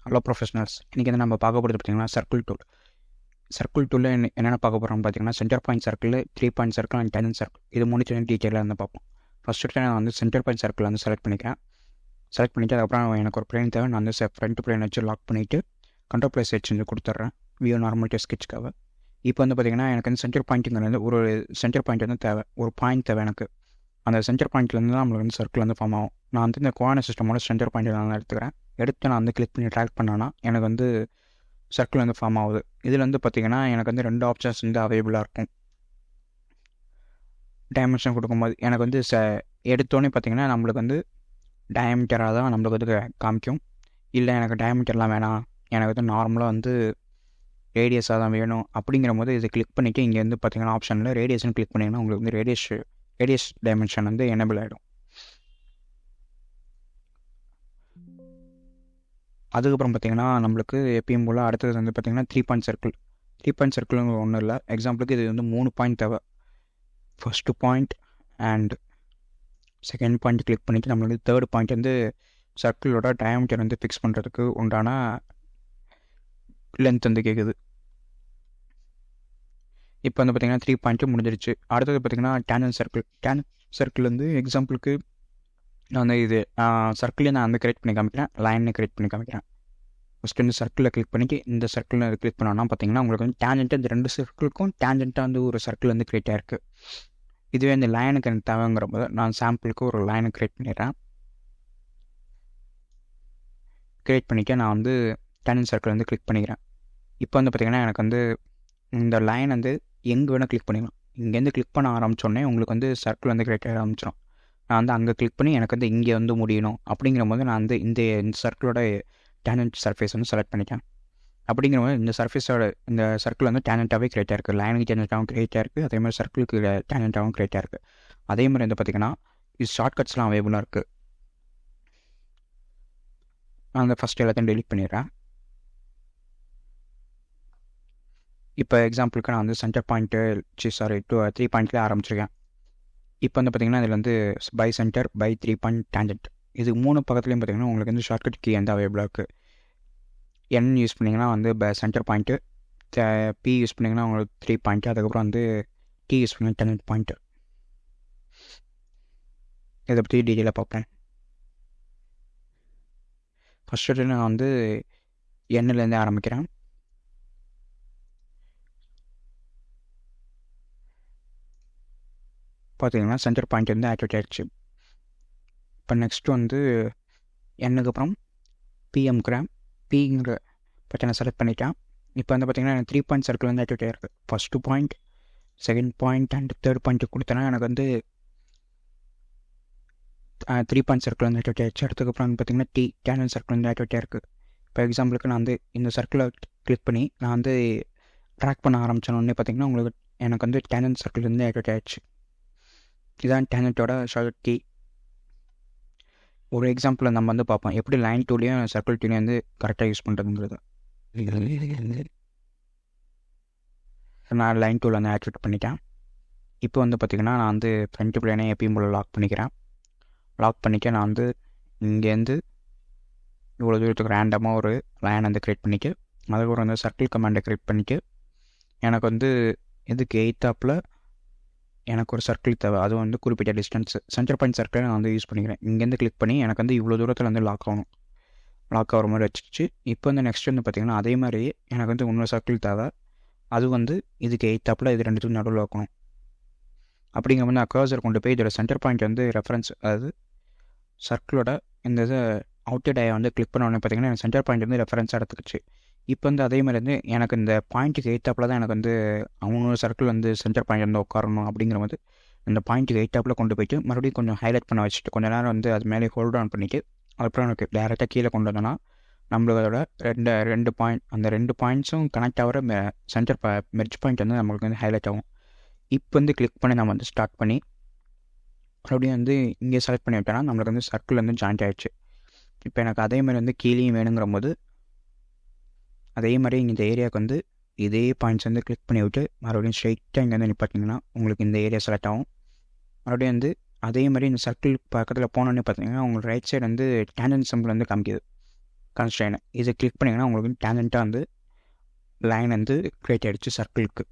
Hello professionals. இன்றைக்கி வந்து நம்ம பார்க்க போகிறது பார்த்திங்கன்னா சர்க்கிள் டூலில் என்னென்ன பார்க்க போகிறோம்னு பார்த்தீங்கன்னா centre point circle, 3 point circle and tangent circle. இது மூணுத்தையும் டீட்டெயிலாக வந்து பார்ப்போம். ஃபஸ்ட்டு நான் வந்து சென்டர் பாயிண்ட் சர்க்கிள் வந்து செலக்ட் பண்ணிவிட்டு அதுக்கப்புறம் எனக்கு ஒரு பிளேன் தேவை. நான் வந்து ஃப்ரண்ட் பிளேன் வச்சு லாக் பண்ணிவிட்டு கண்ட்ரோல் ப்ளஸ் வச்சு வந்து கொடுத்துட்றேன் வியூ நார்மலிட்டி ஸ்கெட்ச்க்காக. இப்போ வந்து பார்த்திங்கன்னா எனக்கு வந்து சென்டர் பாயிண்ட்டுங்கிறது ஒரு சென்டர் பாயிண்ட் வந்து தேவை, ஒரு பாயிண்ட் தேவை எனக்கு. அந்த சென்டர் பாயிண்ட்லேருந்து தான் நம்மளுக்கு வந்து சர்க்கிள் வந்து ஃபார்ம் ஆகும். நான் வந்து இந்த கோஆர்டினேட் சிஸ்டமோட சென்டர் பாயிண்ட் நான் எடுத்துக்கிறேன். நான் வந்து கிளிக் பண்ணி ட்ராக் பண்ணேன்னா எனக்கு வந்து சர்க்கிள் வந்து ஃபார்ம் ஆகுது. இதில் வந்து பார்த்திங்கன்னா எனக்கு வந்து 2 ஆப்ஷன்ஸ் வந்து அவைலபிளாக இருக்கும். டைமென்ஷன் கொடுக்கும்போது எனக்கு வந்து எடுத்தோடனே பார்த்திங்கன்னா நம்மளுக்கு வந்து டயமீட்டராக தான் நம்மளுக்கு வந்து காமிக்கும். இல்லை எனக்கு டயமீட்டர்லாம் வேணாம், எனக்கு வந்து நார்மலாக வந்து ரேடியஸாக தான் வேணும் அப்படிங்கிற போது இதை கிளிக் பண்ணிவிட்டு இங்கே வந்து பார்த்திங்கன்னா ஆப்ஷனில் ரேடியஸ்னு கிளிக் பண்ணிங்கன்னா உங்களுக்கு வந்து ரேடியஸ் டைமென்ஷன் வந்து எனேபிள் ஆகிடும். அதுக்கப்புறம் பார்த்திங்கன்னா நம்மளுக்கு எப்பயும் போல் அடுத்தது வந்து பார்த்திங்கன்னா 3 பாயிண்ட் சர்க்கிள் ஒன்றும் இல்லை. எக்ஸாம்பிளுக்கு இது வந்து 3 பாயிண்ட் தேவை. First point and second point click பண்ணிவிட்டு நம்மளுக்கு தேர்ட் பாயிண்ட் வந்து சர்க்கிளோட டயாமீட்டர் வந்து ஃபிக்ஸ் பண்ணுறதுக்கு உண்டான லென்த் வந்து கேட்குது. இப்போ வந்து பார்த்திங்கன்னா 3 பாயிண்ட்டு முடிஞ்சிருச்சு. அடுத்தது பார்த்திங்கன்னா டேஞ்சன்ட் சர்க்கிள் வந்து எக்ஸாம்பிளுக்கு நான் வந்து இது சர்க்கிளே நான் வந்து கிரியேட் பண்ணி காமிக்கிறேன், லைனை கிரியேட் பண்ணி காமிக்கிறேன். ஃபஸ்ட்டு வந்து சர்க்கிளில் கிளிக் பண்ணிவிட்டு இந்த சர்க்கிளில் கிளிக் பண்ணோன்னா பார்த்திங்கன்னா உங்களுக்கு வந்து டேஞ்சன்ட்டு இந்த 2 சர்க்கிளுக்கும் டேஞ்சன்ட்டாக வந்து ஒரு சர்க்கிள் வந்து கிரியேட் ஆகிருக்கு. இதுவே இந்த லைனுக்கு எனக்கு தேவைங்கிற போது நான் சாம்பிளுக்கு ஒரு லைனை கிரியேட் பண்ணிடுறேன். கிரியேட் பண்ணிக்க நான் வந்து டேஞ்சன்ட் சர்க்கிள் வந்து கிளிக் பண்ணிக்கிறேன். இப்போ வந்து பார்த்திங்கன்னா எனக்கு வந்து இந்த லைன் வந்து எங்கே வேணால் கிளிக் பண்ணிக்கலாம். இங்கேருந்து கிளிக் பண்ண ஆரம்பித்தோடனே உங்களுக்கு வந்து சர்க்கிள் வந்து கிரியேட் ஆக ஆரம்பிச்சிடும். நான் வந்து அங்கே கிளிக் பண்ணி எனக்கு வந்து இங்கே வந்து முடியணும் அப்படிங்கிற போது நான் வந்து இந்த சர்க்கிளோட டேஞ்சன்ட் சர்ஃபேஸ் வந்து செலக்ட் பண்ணிட்டேன். அப்படிங்கிற போது இந்த சர்க்கிள் வந்து டேஞ்சன்ட்டாகவே கிரியேட் ஆகிருக்கு. லைனுக்கு டேஞ்சன்ட்டாகவும் கிரியேட் ஆகிருக்கு, அதே மாதிரி சர்க்கிளுக்கு டேஞ்சன்ட்டாகவும் கிரியேட் ஆகிருக்கு. அதே மாதிரி வந்து பார்த்திங்கன்னா இது ஷார்ட்கட்ஸ்லாம் அவைலபிளாக இருக்குது. நான் அந்த ஃபஸ்ட் எல்லாத்தையும் டெலிட் பண்ணிடுறேன். இப்போ எக்ஸாம்பிளுக்கு நான் வந்து சென்டர் பாயிண்ட்டு 3 பாயிண்ட்லேயே ஆரம்பிச்சிருக்கேன். இப்போ வந்து பார்த்திங்கன்னா இதில் வந்து by centre by 3 point tangent இது 3 பக்கத்துலேயும் பார்த்திங்கன்னா உங்களுக்கு வந்து ஷார்ட்கட் கீ வந்து அவைலபிளாக இருக்குது. என் யூஸ் பண்ணிங்கன்னா வந்து சென்டர் பாயிண்ட்டு, பி யூஸ் பண்ணிங்கன்னா உங்களுக்கு 3 பாயிண்ட்டு, அதுக்கப்புறம் வந்து டி யூஸ் பண்ணி டேஞ்சன்ட் பாயிண்ட்டு. இதை பற்றி டீட்டெயிலாக பார்ப்பேன். ஃபஸ்ட்டு நான் வந்து எண்ணிலேருந்து ஆரம்பிக்கிறேன். பார்த்திங்கன்னா சென்டர் பாயிண்ட் வந்து ஆக்டிவேட் ஆகிடுச்சு. இப்போ நெக்ஸ்ட்டு வந்து எண்ணுக்கு அப்புறம் பிங்கிற பட்டனை செலக்ட் பண்ணிட்டேன். இப்போ வந்து பார்த்திங்கன்னா 3 பாயிண்ட் சர்க்கிள் வந்து ஆக்டிவேட் ஆகிருக்கு. First point, second point and third point கொடுத்தேன்னா எனக்கு வந்து 3 பாயிண்ட் சர்க்கிள் வந்து ஆக்டிவேட் ஆகிடுச்சு. அதுக்கப்புறம் வந்து பார்த்திங்கன்னா டேஞ்சன்ட் சர்க்கிள் வந்து ஆக்டிவேட் ஆகிருக்கு. இப்போ எக்ஸாம்பிளுக்கு நான் வந்து இந்த சர்க்கிளை கிளிக் பண்ணி நான் வந்து ட்ராக் பண்ண ஆரம்பித்தோன்னே பார்த்திங்கன்னா உங்களுக்கு எனக்கு வந்து டேஞ்சன்ட் சர்க்கிள் வந்து ஆக்டிவேட் ஆகிடுச்சு. இதுதான் டேஞ்சன்ட்டோட ஷார்ட் கீ. ஒரு எக்ஸாம்பிள் நம்ம வந்து பார்ப்போம் எப்படி லைன் டூலையும் சர்க்கிள் டூலையும் வந்து கரெக்டாக யூஸ் பண்ணுறதுங்கிறது. நான் லைன் டூவில் வந்து ஆக்டிவேட் பண்ணிட்டேன். இப்போ வந்து பார்த்திங்கன்னா நான் வந்து ஃப்ரண்ட் பிளேனே எப்பயும் போல் லாக் பண்ணிக்கிறேன். லாக் பண்ணிக்க நான் வந்து இங்கேருந்து இவ்வளோ தூரத்துக்கு ரேண்டமாக ஒரு லைன் வந்து க்ரியேட் பண்ணிக்க, அதுக்கப்புறம் வந்து சர்க்கிள் கமாண்டை க்ரியேட் பண்ணிக்க. எனக்கு வந்து இதுக்கு எய்த்தாப்பில் எனக்கு ஒரு சர்க்கிள் தேவை, அது வந்து குறிப்பிட்ட டிஸ்டன்ஸ் சென்டர் பாயிண்ட் சர்க்கிளை நான் வந்து யூஸ் பண்ணிக்கிறேன். இங்கேருந்து கிளிக் பண்ணி எனக்கு வந்து இவ்வளோ தூரத்தில் வந்து லாக் ஆகிற மாதிரி வச்சுச்சு. இப்போ வந்து நெக்ஸ்ட் வந்து பார்த்திங்கன்னா அதே மாதிரி எனக்கு வந்து இன்னொரு சர்க்கிள் தேவை, அது வந்து இதுக்கு எய்த்தாப்பில் இது ரெண்டுத்துக்கும் நடுவில் வைக்கணும். அப்படிங்கிற வந்து நான் கர்சர் கொண்டு போய் இதோட சென்டர் பாயிண்ட் வந்து ரெஃபரன்ஸ், அதாவது சர்க்கிளோட இந்த இதை அவுட்டர் டயை வந்து கிளிக் பண்ண உடனே பார்த்திங்கன்னா எனக்கு சென்டர் பாயிண்ட் வந்து ரெஃபரன்ஸாக எடுத்துக்கிச்சு. இப்போ வந்து அதே மாதிரி வந்து எனக்கு இந்த பாயிண்ட்டுக்கு எய்த்தாப்பில் தான் எனக்கு வந்து அவனோட சர்க்கிள் வந்து சென்டர் பாயிண்ட் வந்து உட்காரணும். அப்படிங்கிற போது இந்த பாயிண்ட்டுக்கு எய்த்தாப்பில் கொண்டு போய்ட்டு மறுபடியும் கொஞ்சம் ஹைலைட் பண்ண வச்சுட்டு கொஞ்சம் நேரம் வந்து அது மேலே ஹோல்ட் ஆன் பண்ணிவிட்டு அதுக்கப்புறம் எனக்கு டேரெக்டாக கீழே கொண்டு வந்தோன்னா நம்மளோட ரெண்டு பாயிண்ட், அந்த 2 பாயிண்ட்ஸும் கனெக்ட் ஆகிற சென்டர் மெர்ஜ் பாயிண்ட் வந்து நம்மளுக்கு வந்து ஹைலைட் ஆகும். இப்போ வந்து கிளிக் பண்ணி நம்ம வந்து ஸ்டார்ட் பண்ணி மறுபடியும் வந்து இங்கே செலக்ட் பண்ணி விட்டோன்னா நம்மளுக்கு வந்து சர்க்கிள் வந்து ஜாயிண்ட் ஆகிடுச்சு. இப்போ எனக்கு அதே மாதிரி வந்து கீழேயும் வேணுங்கிற போது அதே மாதிரி இந்த ஏரியாவுக்கு வந்து இதே பாயிண்ட்ஸ் வந்து கிளிக் பண்ணி விட்டு மறுபடியும் ஸ்ட்ரைட்டாக இங்கே வந்து நிப்பாட்டிங்கன்னா உங்களுக்கு இந்த ஏரியா செலக்ட் ஆகும். மறுபடியும் வந்து அதே மாதிரி இந்த சர்க்கிள் பக்கத்தில் போனோன்னே பார்த்தீங்கன்னா உங்களுக்கு ரைட் சைடு வந்து டேஞ்சன்ட் சிம்பிள் வந்து கன்ஸ்ட்ரெயின். இதை கிளிக் பண்ணிங்கன்னா உங்களுக்கு டேஞ்சண்ட்டாக வந்து லைன் வந்து க்ரியேட் ஆகிடுச்சு சர்க்கிளுக்கு.